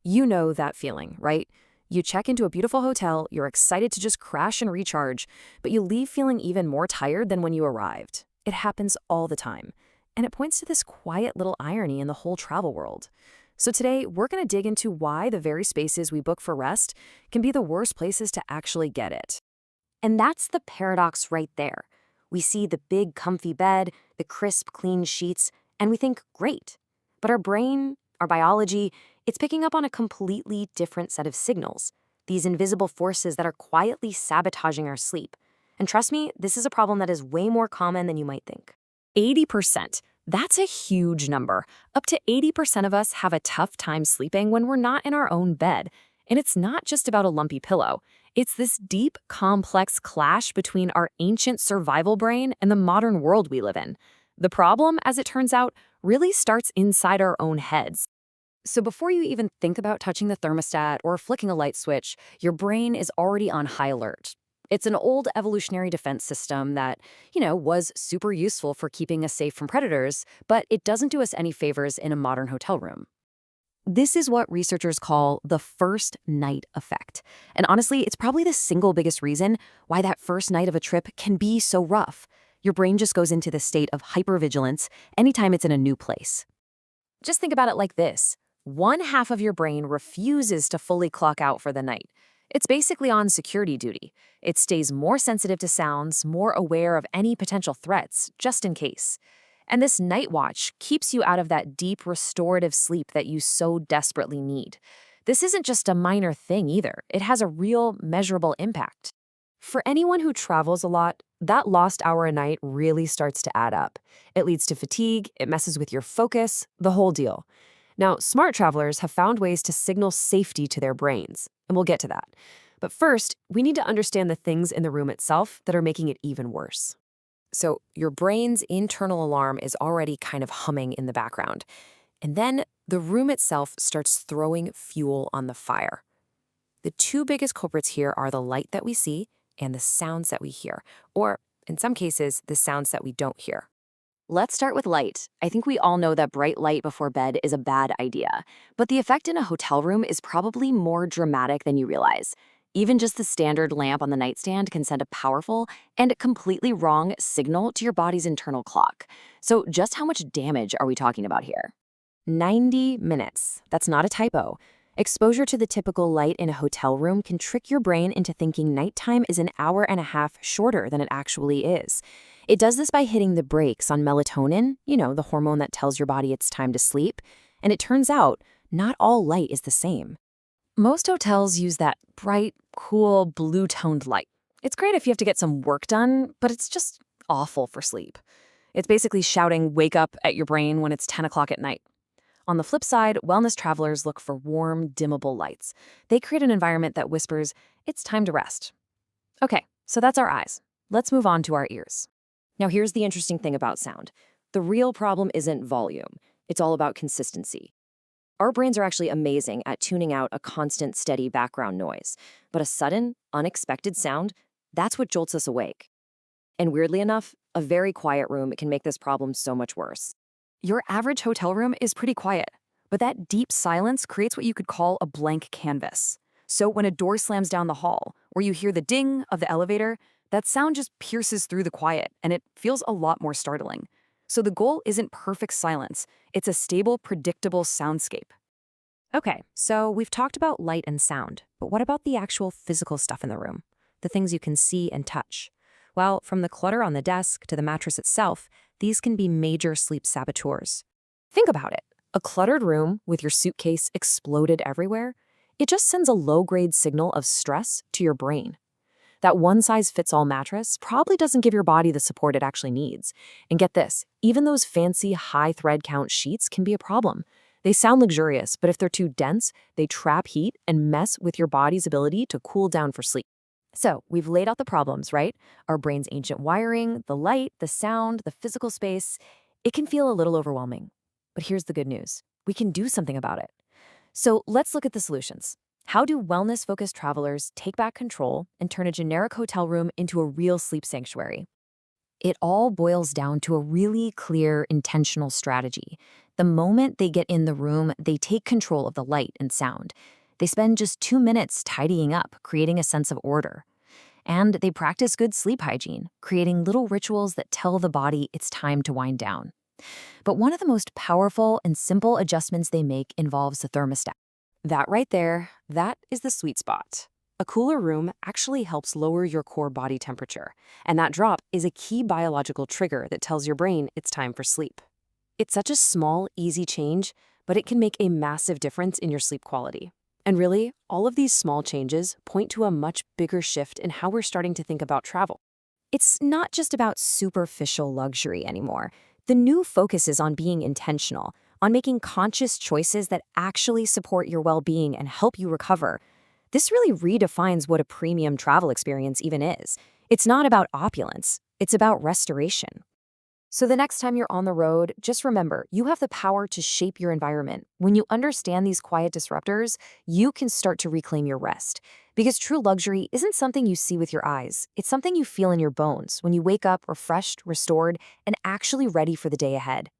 You know that feeling, right? You check into a beautiful hotel, you're excited to just crash and recharge, but you leave feeling even more tired than when you arrived. It happens all the time. And it points to this quiet little irony in the whole travel world. So today, we're going to dig into why the very spaces we book for rest can be the worst places to actually get it. And that's the paradox right there. We see the big, comfy bed, the crisp, clean sheets, and we think, great. But our brain, our biology, it's picking up on a completely different set of signals, these invisible forces that are quietly sabotaging our sleep. And trust me, this is a problem that is way more common than you might think. 80%. That's a huge number. Up to 80% of us have a tough time sleeping when we're not in our own bed. And it's not just about a lumpy pillow. It's this deep, complex clash between our ancient survival brain and the modern world we live in. The problem, as it turns out, really starts inside our own heads. So before you even think about touching the thermostat or flicking a light switch, your brain is already on high alert. It's an old evolutionary defense system that, was super useful for keeping us safe from predators, but it doesn't do us any favors in a modern hotel room. This is what researchers call the first night effect. And honestly, it's probably the single biggest reason why that first night of a trip can be so rough. Your brain just goes into this state of hypervigilance anytime it's in a new place. Just think about it like this. One half of your brain refuses to fully clock out for the night. It's basically on security duty. It stays more sensitive to sounds, more aware of any potential threats, just in case. And this night watch keeps you out of that deep restorative sleep that you so desperately need. This isn't just a minor thing either. It has a real, measurable impact. For anyone who travels a lot, that lost hour a night really starts to add up. It leads to fatigue, it messes with your focus, the whole deal. Now, smart travelers have found ways to signal safety to their brains, and we'll get to that. But first, we need to understand the things in the room itself that are making it even worse. So your brain's internal alarm is already kind of humming in the background. And then the room itself starts throwing fuel on the fire. The two biggest culprits here are the light that we see and the sounds that we hear, or in some cases, the sounds that we don't hear. Let's start with light. I think we all know that bright light before bed is a bad idea, but the effect in a hotel room is probably more dramatic than you realize. Even just the standard lamp on the nightstand can send a powerful and completely wrong signal to your body's internal clock. So just how much damage are we talking about here? 90 minutes. That's not a typo. Exposure to the typical light in a hotel room can trick your brain into thinking nighttime is an hour and a half shorter than it actually is. It does this by hitting the brakes on melatonin, the hormone that tells your body it's time to sleep. And it turns out, not all light is the same. Most hotels use that bright, cool, blue-toned light. It's great if you have to get some work done, but it's just awful for sleep. It's basically shouting, wake up at your brain when it's 10 o'clock at night. On the flip side, wellness travelers look for warm, dimmable lights. They create an environment that whispers, it's time to rest. Okay, so that's our eyes. Let's move on to our ears. Now here's the interesting thing about sound. The real problem isn't volume. It's all about consistency. Our brains are actually amazing at tuning out a constant, steady background noise. But a sudden, unexpected sound, that's what jolts us awake. And weirdly enough, a very quiet room can make this problem so much worse. Your average hotel room is pretty quiet, but that deep silence creates what you could call a blank canvas. So when a door slams down the hall, or you hear the ding of the elevator, that sound just pierces through the quiet, and it feels a lot more startling. So the goal isn't perfect silence, it's a stable, predictable soundscape. Okay, so we've talked about light and sound, but what about the actual physical stuff in the room? The things you can see and touch? Well, from the clutter on the desk to the mattress itself, these can be major sleep saboteurs. Think about it. A cluttered room with your suitcase exploded everywhere, it just sends a low-grade signal of stress to your brain. That one-size-fits-all mattress probably doesn't give your body the support it actually needs. And get this, even those fancy high-thread count sheets can be a problem. They sound luxurious, but if they're too dense, they trap heat and mess with your body's ability to cool down for sleep. So we've laid out the problems, right? Our brain's ancient wiring, the light, the sound, the physical space. It can feel a little overwhelming. But here's the good news. We can do something about it. So let's look at the solutions. How do wellness-focused travelers take back control and turn a generic hotel room into a real sleep sanctuary? It all boils down to a really clear, intentional strategy. The moment they get in the room, they take control of the light and sound. They spend just 2 minutes tidying up, creating a sense of order. And they practice good sleep hygiene, creating little rituals that tell the body it's time to wind down. But one of the most powerful and simple adjustments they make involves the thermostat. That right there, that is the sweet spot. A cooler room actually helps lower your core body temperature, and that drop is a key biological trigger that tells your brain it's time for sleep. It's such a small, easy change, but it can make a massive difference in your sleep quality. And really, all of these small changes point to a much bigger shift in how we're starting to think about travel. It's not just about superficial luxury anymore. The new focus is on being intentional, on making conscious choices that actually support your well-being and help you recover. This really redefines what a premium travel experience even is. It's not about opulence, it's about restoration. So the next time you're on the road, just remember, you have the power to shape your environment. When you understand these quiet disruptors, you can start to reclaim your rest. Because true luxury isn't something you see with your eyes. It's something you feel in your bones when you wake up refreshed, restored, and actually ready for the day ahead.